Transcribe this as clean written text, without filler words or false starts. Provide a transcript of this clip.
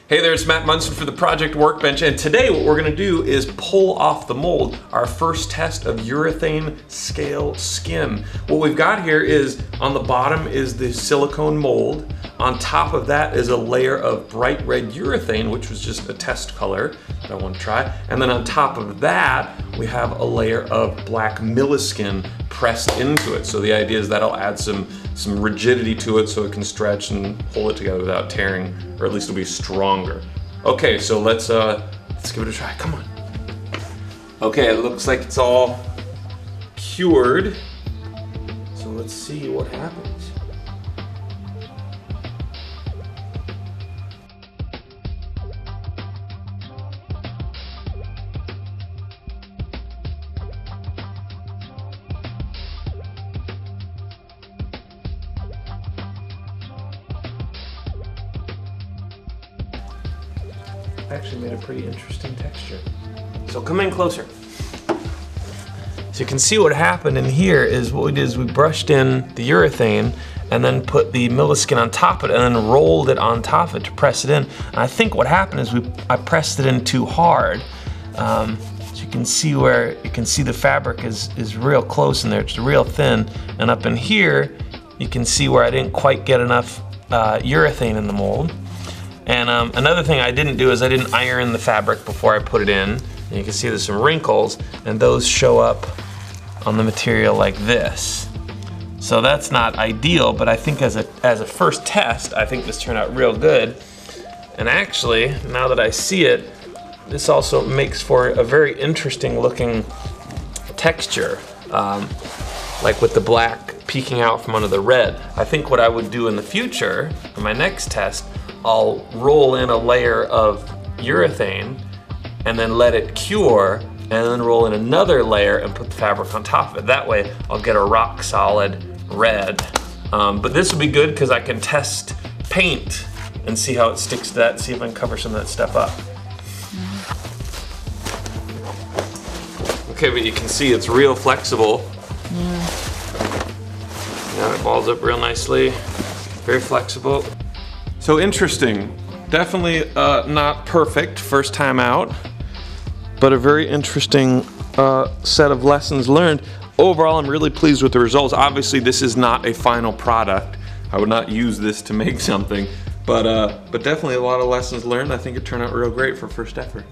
Hey there, it's Matt Munson for the Project Workbench, and today what we're going to do is pull off the mold, our first test of urethane scale skin. What we've got here is, on the bottom is the silicone mold. On top of that is a layer of bright red urethane, which was just a test color that I want to try. And then on top of that, we have a layer of black milliskin pressed into it. So the idea is that'll add some rigidity to it so it can stretch and hold it together without tearing, or at least it'll be stronger. Okay, so let's give it a try. Come on. Okay, it looks like it's all cured. So let's see what happens. Actually made a pretty interesting texture. So come in closer. So you can see what happened in here is what we did is we brushed in the urethane and then put the milliskin on top of it and then rolled it on top of it to press it in. And I think what happened is I pressed it in too hard. So you can see the fabric is real close in there, it's real thin. And up in here, you can see where I didn't quite get enough urethane in the mold. And another thing I didn't do is I didn't iron the fabric before I put it in. And you can see there's some wrinkles, and those show up on the material like this. So that's not ideal, but I think as a first test, I think this turned out real good. And actually, now that I see it, this also makes for a very interesting looking texture, like with the black peeking out from under the red. I think what I would do in the future, for my next test, I'll roll in a layer of urethane and then let it cure and then roll in another layer and put the fabric on top of it. That way I'll get a rock solid red. But this will be good because I can test paint and see how it sticks to that, see if I can cover some of that stuff up. Okay, but you can see it's real flexible. Yeah, it balls up real nicely, very flexible. So interesting, definitely not perfect first time out, but a very interesting set of lessons learned. Overall, I'm really pleased with the results. Obviously, this is not a final product. I would not use this to make something, but definitely a lot of lessons learned. I think it turned out real great for first effort.